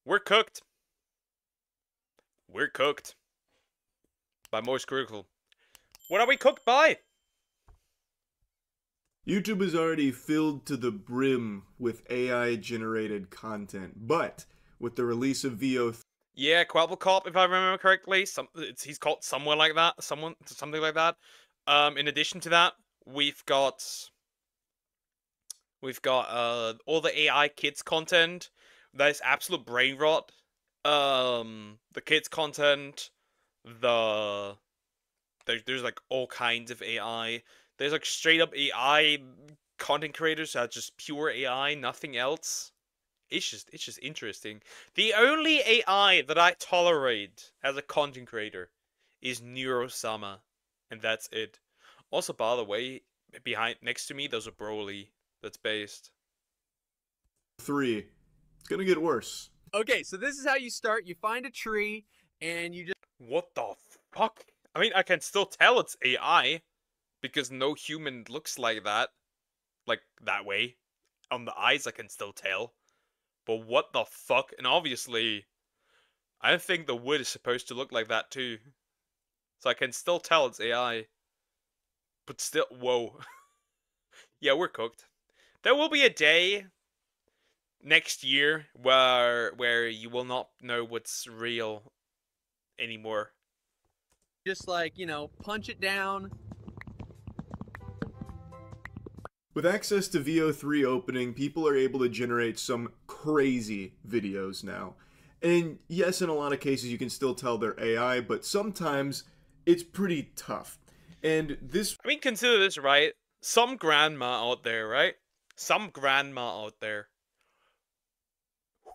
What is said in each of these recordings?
We're cooked. We're cooked. By most critical. What are we cooked by? YouTube is already filled to the brim with AI-generated content, but with the release of VO3, Yeah, Quabblecop, if I remember correctly. He's called somewhere like that. Something like that. In addition to that, we've got all the AI kids content. That is absolute brain rot. The kids content, the there's like all kinds of AI. There's like straight up AI content creators that are just pure AI, nothing else. It's just interesting. The only AI that I tolerate as a content creator is Neurosama, and that's it. Also, by the way, behind next to me there's a Broly that's based. it's gonna get worse. Okay, so this is how you start. You find a tree, and you just... What the fuck? I mean, I can still tell it's AI because no human looks like that way. On the eyes, I can still tell. But what the fuck? And obviously, I don't think the wood is supposed to look like that too. So I can still tell it's AI. But still, whoa. Yeah, we're cooked. There will be a day next year where you will not know what's real anymore. just like, punch it down. With access to VO3 opening, people are able to generate some crazy videos now. And yes, in a lot of cases you can still tell they're AI, but sometimes it's pretty tough. And this I mean, consider this, right? Some grandma out there, right? Some grandma out there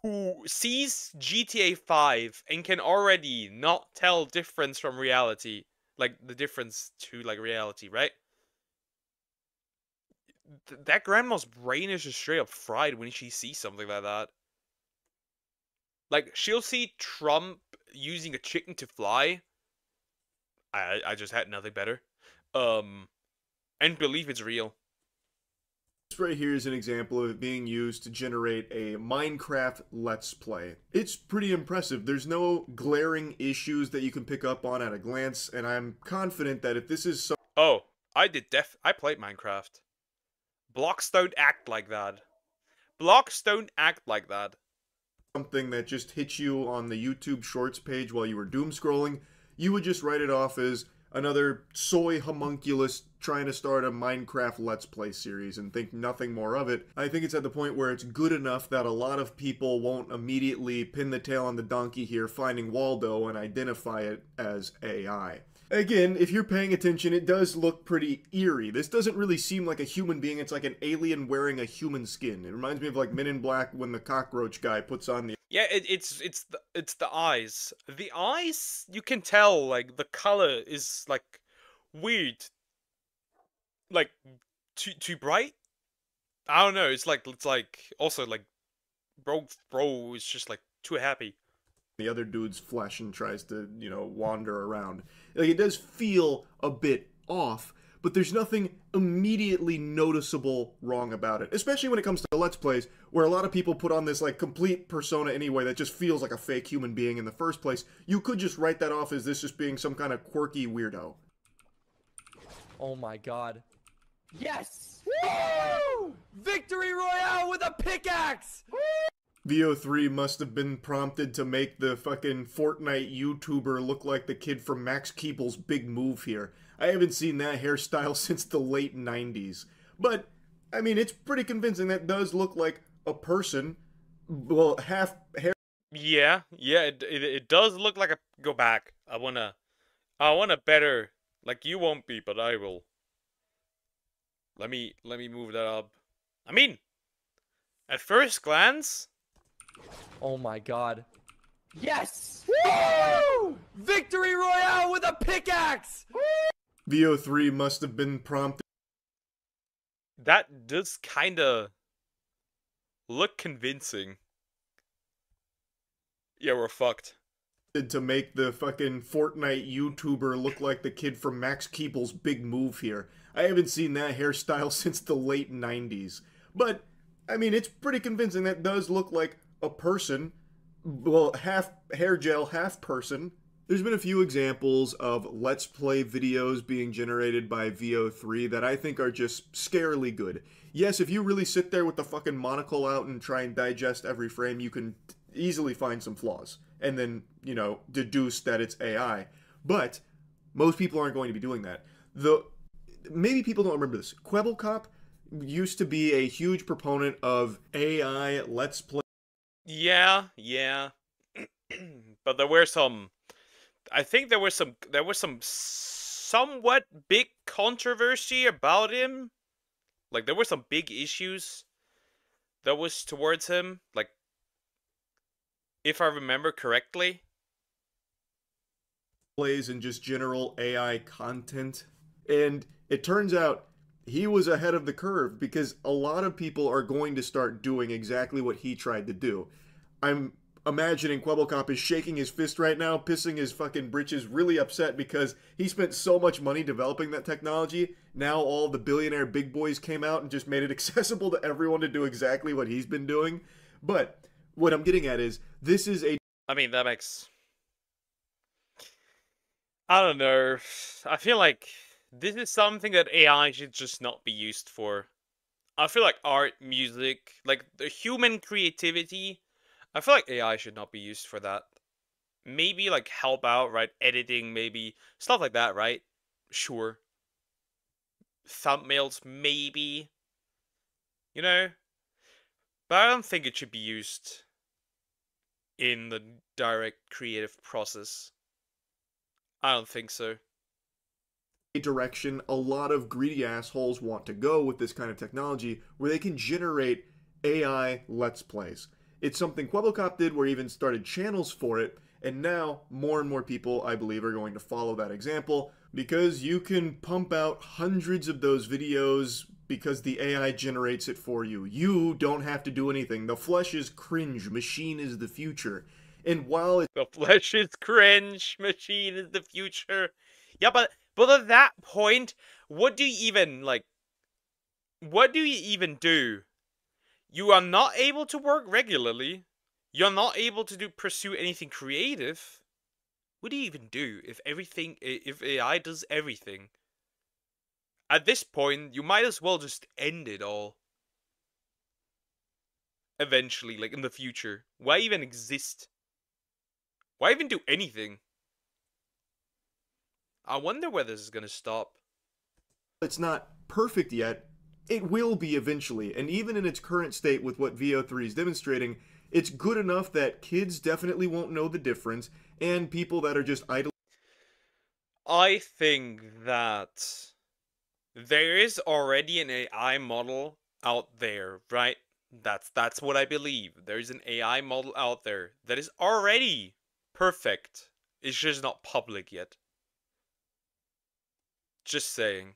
who sees GTA 5 and can already not tell difference from reality. Like, the difference to, like, reality, right? That grandma's brain is just straight up fried when she sees something like that. Like, she'll see Trump using a chicken to fly. I just had nothing better. And believe it's real. right here is an example of it being used to generate a Minecraft Let's Play. It's pretty impressive. There's no glaring issues that you can pick up on at a glance, and I'm confident that if this is Oh, I played Minecraft. Blocks don't act like that. Blocks don't act like that. something that just hit you on the YouTube Shorts page while you were doom scrolling, you would just write it off as another soy homunculus trying to start a Minecraft Let's Play series and think nothing more of it. I think it's at the point where it's good enough that a lot of people won't immediately pin the tail on the donkey here, finding Waldo, and identify it as AI. Again, if you're paying attention, it does look pretty eerie. This doesn't really seem like a human being. It's like an alien wearing a human skin. It reminds me of like Men in Black when the cockroach guy puts on the... Yeah, it's the eyes. The eyes, you can tell, like, the color is like weird, like too bright. I don't know. It's like also like bro is just like too happy. the other dude's flesh and tries to, wander around. Like, it does feel a bit off, but there's nothing immediately noticeable wrong about it. Especially when it comes to Let's Plays, where a lot of people put on this, like, complete persona anyway that just feels like a fake human being in the first place. You could just write that off as this just being some kind of quirky weirdo. Oh my god. Yes! Woo! Victory Royale with a pickaxe! VO3 must have been prompted to make the fucking Fortnite YouTuber look like the kid from Max Keeble's Big Move here. I haven't seen that hairstyle since the late 90s. But, I mean, it's pretty convincing. That does look like a person. Well, half hair. Yeah, it does look like a go back. I wanna better, like, you won't be, but I will. Let me move that up. I mean, at first glance, Oh my god. Yes! Woo! Victory Royale with a pickaxe! VO3 must have been prompted that does kinda look convincing. Yeah, we're fucked. to make the fucking Fortnite YouTuber look like the kid from Max Keeble's Big Move here. I haven't seen that hairstyle since the late 90s. But, I mean, it's pretty convincing. That does look like a person. well, half hair gel, half person. There's been a few examples of Let's Play videos being generated by VO3 that I think are just scarily good. Yes, if you really sit there with the fucking monocle out and try and digest every frame, you can easily find some flaws. And then, deduce that it's AI. But most people aren't going to be doing that. Maybe people don't remember this. Kwebbelkop used to be a huge proponent of AI Let's Play. Yeah, yeah. But there were some. I think there was some somewhat big controversy about him. Like there were some big issues that was towards him. Like, if I remember correctly. Plays and just general AI content. And it turns out he was ahead of the curve because a lot of people are going to start doing exactly what he tried to do. I'm imagining Kwebbelkop is shaking his fist right now, pissing his fucking britches, really upset because he spent so much money developing that technology. Now all the billionaire big boys came out and just made it accessible to everyone to do exactly what he's been doing. But what I'm getting at is, this is a... I mean, that makes... I don't know. I feel like this is something that AI should just not be used for. I feel like art, music, like the human creativity, I feel like AI should not be used for that. Maybe like help out, right? Editing, maybe. Stuff like that, right? Sure. Thumbnails, maybe. You know? But I don't think it should be used in the direct creative process. I don't think so. Direction a lot of greedy assholes want to go with this kind of technology, where they can generate AI Let's Plays. It's something Kwebbelkop did, where he even started channels for it, and now more and more people, I believe, are going to follow that example, because you can pump out hundreds of those videos because the AI generates it for you. You don't have to do anything. The flesh is cringe, machine is the future. And while it... The flesh is cringe, machine is the future. Yeah, but at that point, what do you even, like... What do you even do? You are not able to work regularly. You're not able to pursue anything creative. What do you even do if AI does everything? At this point, you might as well just end it all. Eventually, like in the future. Why even exist? Why even do anything? I wonder where this is gonna stop. It's not perfect yet. It will be eventually, and even in its current state with what VO3 is demonstrating, it's good enough that kids definitely won't know the difference, and people that are just idle... I think that there is already an AI model out there, right? That's what I believe. There's an AI model out there that is already perfect. It's just not public yet. Just saying.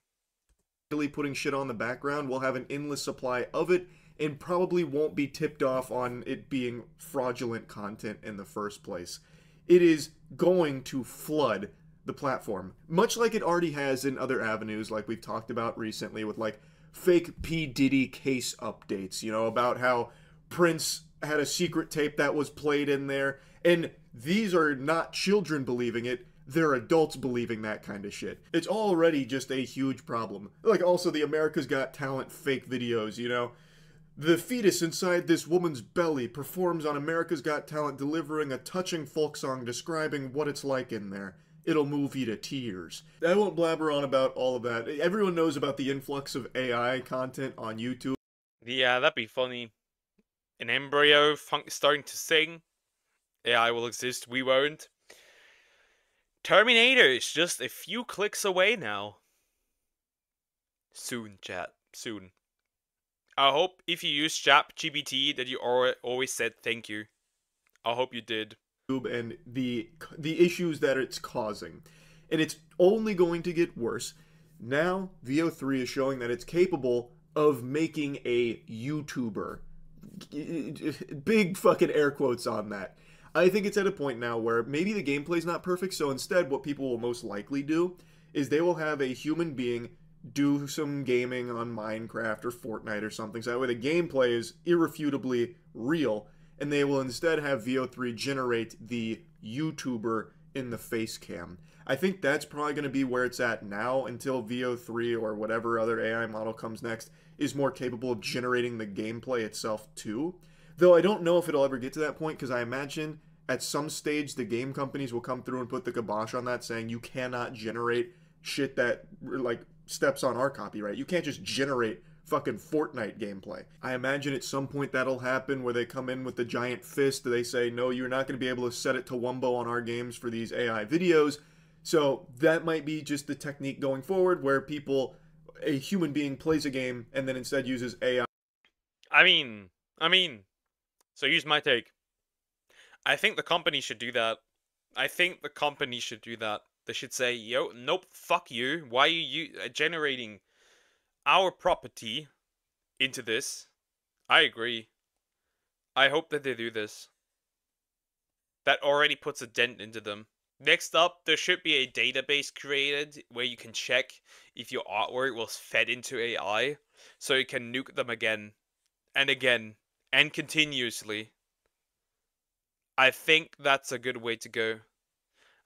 Putting shit on the background, we'll have an endless supply of it, and probably won't be tipped off on it being fraudulent content in the first place. It is going to flood the platform, much like it already has in other avenues, like we've talked about recently with like fake P. Diddy case updates, about how Prince had a secret tape that was played in there, and these are not children believing it, they're adults believing that kind of shit. It's already just a huge problem. Like, also the America's Got Talent fake videos, The fetus inside this woman's belly performs on America's Got Talent, delivering a touching folk song describing what it's like in there. It'll move you to tears. I won't blabber on about all of that. Everyone knows about the influx of AI content on YouTube. Yeah, that'd be funny. An embryo starting to sing. AI will exist, we won't. Terminator is just a few clicks away now. Soon, chat. Soon. I hope if you use ChatGPT that you always said thank you. I hope you did. And the issues that it's causing. And it's only going to get worse. Now, VO3 is showing that it's capable of making a YouTuber. Big fucking air quotes on that. I think it's at a point now where maybe the gameplay's not perfect, so instead what people will most likely do is they will have a human being do some gaming on Minecraft or Fortnite or something, so that way the gameplay is irrefutably real, and they will instead have VO3 generate the YouTuber in the face cam. I think that's probably going to be where it's at now until VO3 or whatever other AI model comes next is more capable of generating the gameplay itself too. Though I don't know if it'll ever get to that point, because I imagine at some stage the game companies will come through and put the kibosh on that, saying you cannot generate shit that like steps on our copyright. You can't just generate fucking Fortnite gameplay. I imagine at some point that'll happen where they come in with the giant fist. They say, no, you're not going to be able to set it to Wumbo on our games for these AI videos. So that might be just the technique going forward, where a human being plays a game and then instead uses AI. I mean, so here's my take. I think the company should do that. They should say, yo, nope, fuck you. Why are you generating our property into this? I agree. I hope that they do this. That already puts a dent into them. Next up, there should be a database created where you can check if your artwork was fed into AI, so you can nuke them again, and again, and continuously. I think that's a good way to go.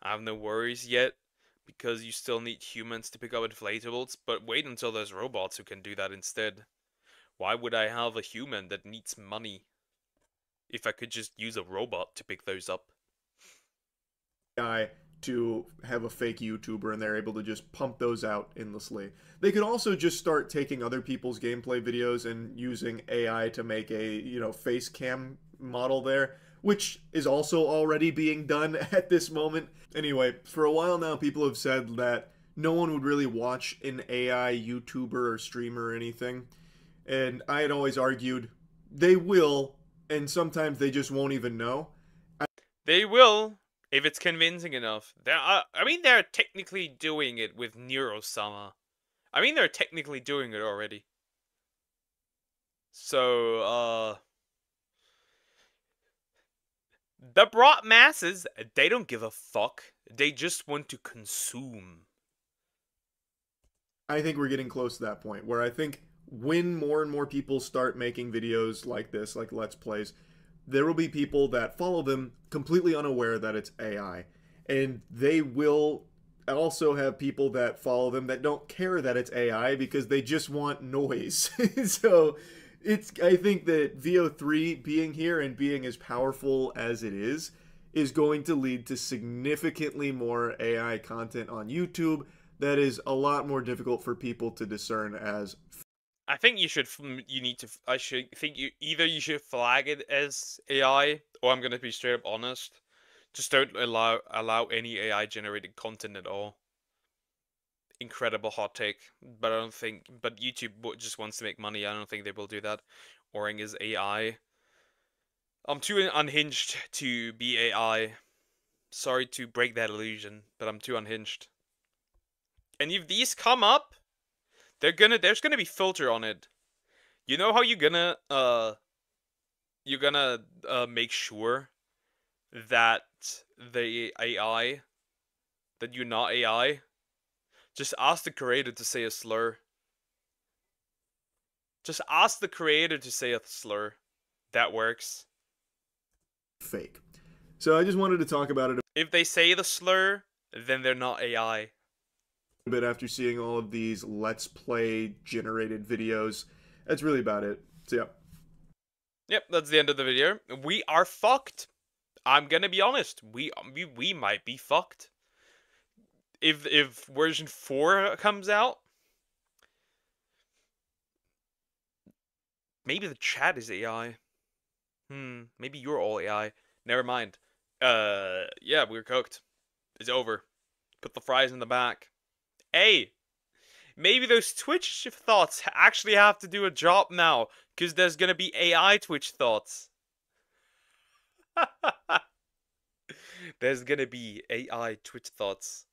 I have no worries yet, because you still need humans to pick up inflatables, but wait until there's robots who can do that instead. Why would I have a human that needs money if I could just use a robot to pick those up? AI to have a fake YouTuber, and they're able to just pump those out endlessly. They could also just start taking other people's gameplay videos and using AI to make a, face cam model there, which is also already being done at this moment. Anyway, for a while now, people have said that no one would really watch an AI YouTuber or streamer or anything. And I had always argued they will, and sometimes they just won't even know. They will, if it's convincing enough. They're technically doing it with Neurosama. They're technically doing it already. So, the broad masses, they don't give a fuck. They just want to consume. I think we're getting close to that point where I think when more and more people start making videos like this, like Let's Plays, there will be people that follow them completely unaware that it's AI. And they will also have people that follow them that don't care that it's AI because they just want noise. So I think that VO3 being here and being as powerful as it is going to lead to significantly more AI content on YouTube that is a lot more difficult for people to discern as. I think you should flag it as AI, or I'm gonna be straight up honest. Just don't allow any AI generated content at all. Incredible hot take, but YouTube just wants to make money. I don't think they will do that. Oring is AI. I'm too unhinged to be AI. Sorry to break that illusion, but I'm too unhinged. And if these come up, there's gonna be filter on it. You know how you're gonna make sure that the AI, that you're not AI? Just ask the creator to say a slur. Just ask the creator to say a slur. That works. Fake. So I just wanted to talk about it If they say the slur, then they're not AI. a bit after seeing all of these Let's Play generated videos. That's really about it. So yeah. Yep, that's the end of the video. We are fucked. I'm gonna be honest. We might be fucked. If version 4 comes out, maybe the chat is AI. Maybe you're all AI. Never mind. Yeah, we're cooked. It's over. Put the fries in the back. Hey, maybe those Twitch thoughts actually have to do a job now, because there's gonna be AI Twitch thoughts. There's gonna be AI Twitch thoughts.